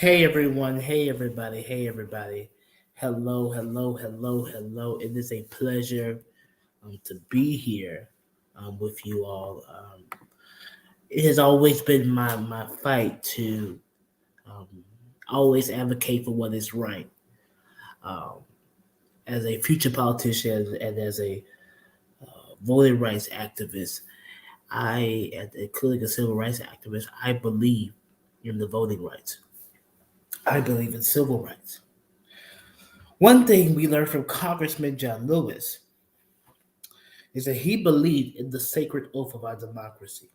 Hey everyone, hey everybody, hey everybody. Hello, hello, hello, hello. It is a pleasure to be here with you all. It has always been my fight to um, always advocate for what is right. Um, as a future politician and as a voting rights activist, including a civil rights activist, I believe in the voting rights. I believe in civil rights. One thing we learned from Congressman John Lewis is that he believed in the sacred oath of our democracy.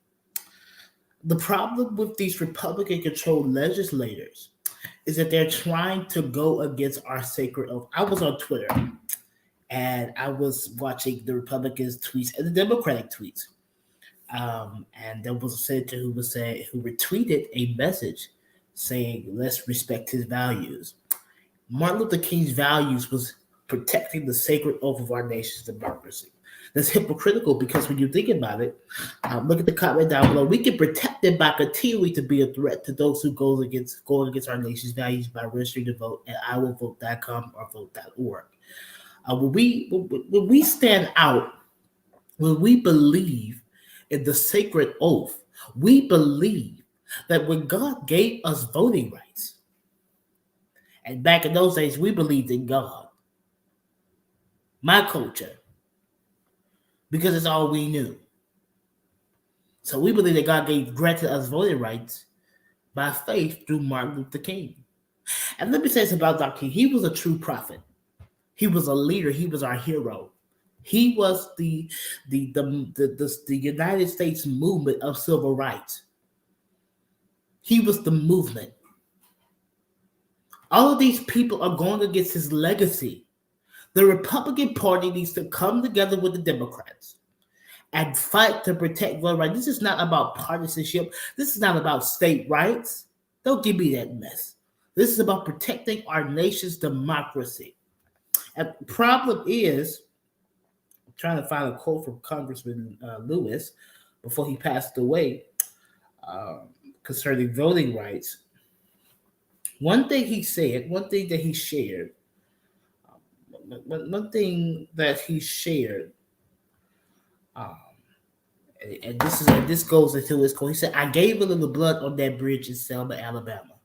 The problem with these Republican controlled legislators is that they're trying to go against our sacred oath. I was on Twitter and I was watching the Republicans' tweets and the Democratic tweets. And there was a senator who retweeted a message saying, "Let's respect his values." Martin Luther King's values was protecting the sacred oath of our nation's democracy. That's hypocritical because when you think about it, look at the comment down below. We can protect it by continuing to be a threat to those who going against our nation's values by registering to vote at iwillvote.com or vote.org. When we stand out, when we believe in the sacred oath, we believe that when God gave us voting rights, and back in those days, we believed in God, my culture, because it's all we knew. So we believe that God granted us voting rights by faith through Martin Luther King. And let me say this about Dr. King. He was a true prophet. He was a leader. He was our hero. He was the United States movement of civil rights. He was the movement. All of these people are going against his legacy. The Republican Party needs to come together with the Democrats and fight to protect voting rights. This is not about partisanship. This is not about state rights. Don't give me that mess. This is about protecting our nation's democracy. And the problem is, I'm trying to find a quote from Congressman Lewis before he passed away concerning voting rights. One thing he said, one thing that he shared, one thing that he shared, and this goes into his quote. He said, "I gave a little blood on that bridge in Selma, Alabama,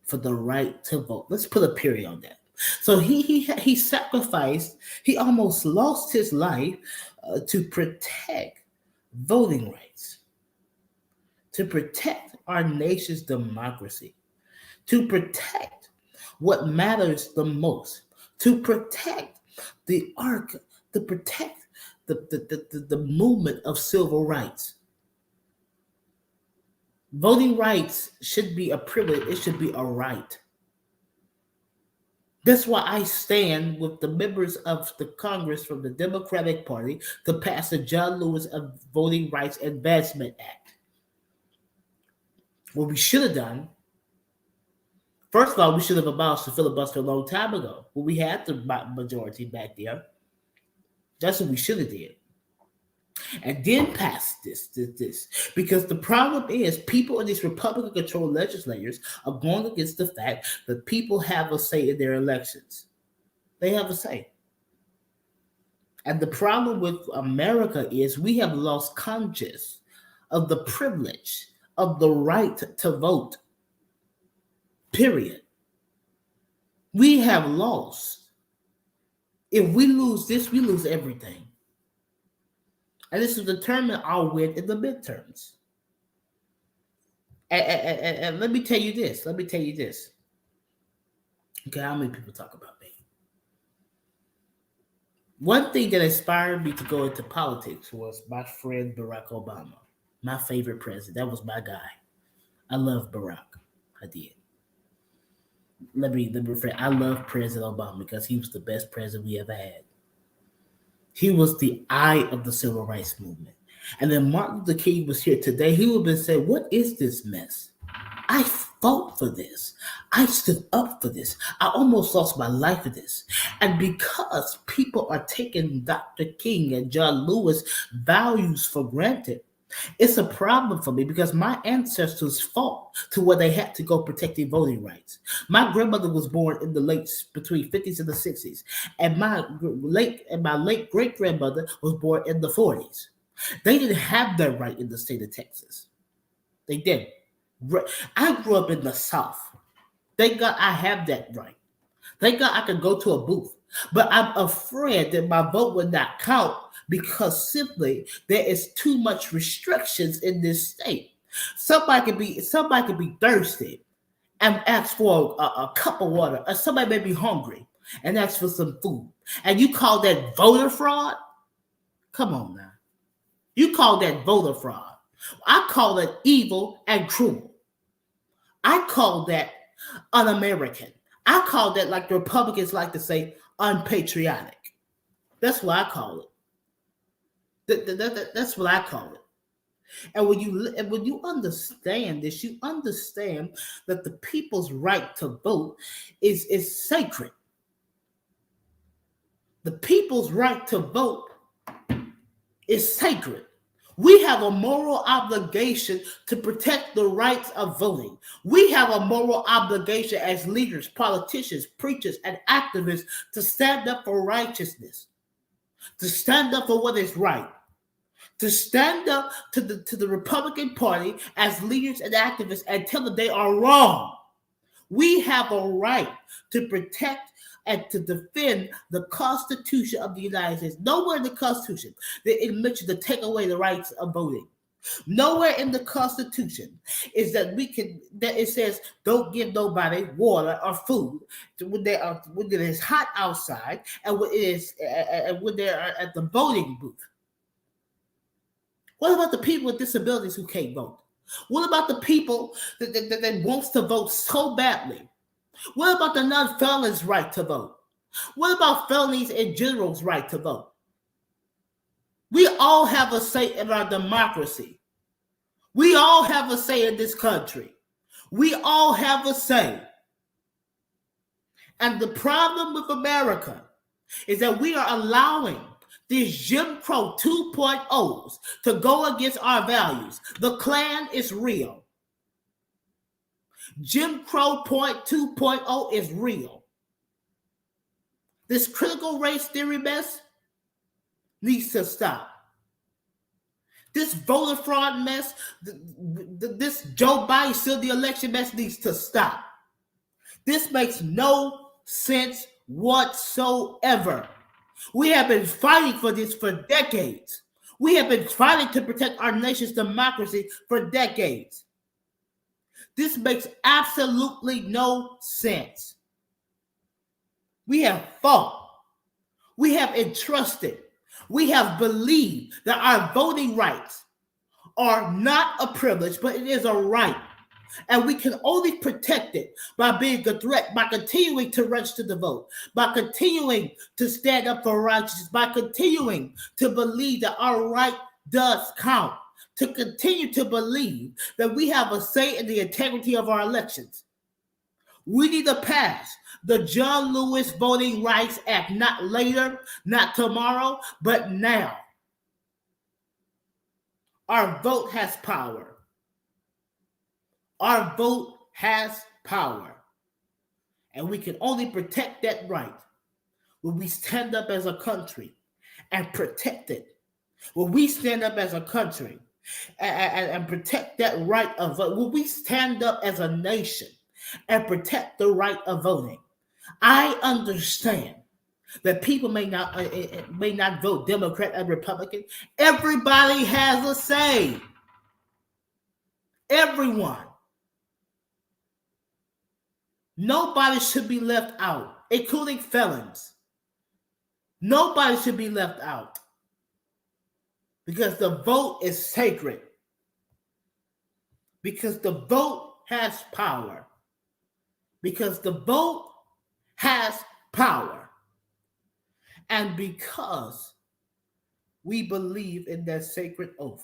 for the right to vote." Let's put a period on that. So he sacrificed. He almost lost his life to protect voting rights, to protect our nation's democracy, to protect what matters the most, to protect the arc, to protect the movement of civil rights. Voting rights should be a privilege, it should be a right. That's why I stand with the members of the Congress from the Democratic Party to pass the John Lewis Voting Rights Advancement Act. What we should have done, first of all, we should have abolished the filibuster a long time ago when we had the majority back there. That's what we should have did. And then pass this. Because the problem is people in these Republican-controlled legislators are going against the fact that people have a say in their elections. They have a say. And the problem with America is we have lost conscious of the privilege of the right to vote. Period. We have lost. If we lose this, we lose everything. And this will determine our win in the midterms. And let me tell you this. Okay, how many people talk about me? One thing that inspired me to go into politics was my friend Barack Obama, my favorite president. That was my guy. I love Barack. I did. Let me rephrase. I love President Obama because he was the best president we ever had. He was the eye of the civil rights movement. And then Martin Luther King was here today. He would have been saying, "What is this mess? I fought for this. I stood up for this. I almost lost my life for this." And because people are taking Dr. King and John Lewis values for granted, It's a problem for me because my ancestors fought to where they had to go protect their voting rights. My grandmother was born in the late between 50s and the 60s, and my late great grandmother was born in the 40s. They didn't have that right in the state of Texas. They didn't. I grew up in the South. Thank God I have that right. Thank God I can go to a booth. But I'm afraid that my vote would not count because simply there is too much restrictions in this state. Somebody could be thirsty and ask for a cup of water, or somebody may be hungry and ask for some food. And you call that voter fraud? Come on now. You call that voter fraud. I call it evil and cruel. I call that un-American. I call that, like the Republicans like to say, unpatriotic. That's what I call it. That's what I call it. And when you understand this, you understand that the people's right to vote is sacred. The people's right to vote is sacred. We have a moral obligation to protect the rights of voting. We have a moral obligation as leaders, politicians, preachers, and activists to stand up for righteousness, to stand up for what is right, to stand up to the Republican Party as leaders and activists and tell them they are wrong. We have a right to protect and to defend the Constitution of the United States. Nowhere in the Constitution that it mentions to take away the rights of voting. Nowhere in the Constitution is that it says don't give nobody water or food when it is hot outside and when they are at the voting booth. What about the people with disabilities who can't vote? What about the people that wants to vote so badly? What about the non-felons' right to vote? What about felonies in general's right to vote? We all have a say in our democracy. We all have a say in this country. We all have a say. And the problem with America is that we are allowing these Jim Crow 2.0s to go against our values. The Klan is real. Jim Crow 2.0 is real. This critical race theory mess needs to stop. This voter fraud mess, this Joe Biden still the election mess needs to stop. This makes no sense whatsoever. We have been fighting for this for decades. We have been fighting to protect our nation's democracy for decades. This makes absolutely no sense. We have fought. We have entrusted. We have believed that our voting rights are not a privilege, but it is a right. And we can only protect it by being a threat, by continuing to register to vote, by continuing to stand up for righteousness, by continuing to believe that our right does count, to continue to believe that we have a say in the integrity of our elections. We need to pass the John Lewis Voting Rights Act, not later, not tomorrow, but now. Our vote has power. Our vote has power. And we can only protect that right when we stand up as a country and protect it. When we stand up as a country and protect that right of vote, when we stand up as a nation and protect the right of voting. I understand that people may not vote Democrat and Republican. Everybody has a say. Everyone. Nobody should be left out, including felons. Nobody should be left out because the vote is sacred. Because the vote has power. Because the vote has power. And because we believe in that sacred oath,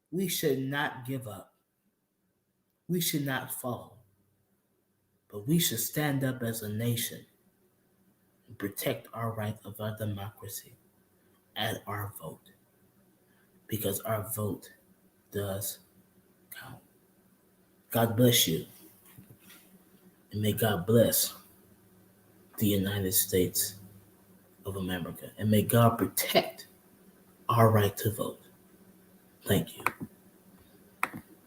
we should not give up. We should not fall. But we should stand up as a nation protect our right of our democracy and our vote. because our vote does count. God bless you, and may God bless the United States of America, and may God protect our right to vote. Thank you.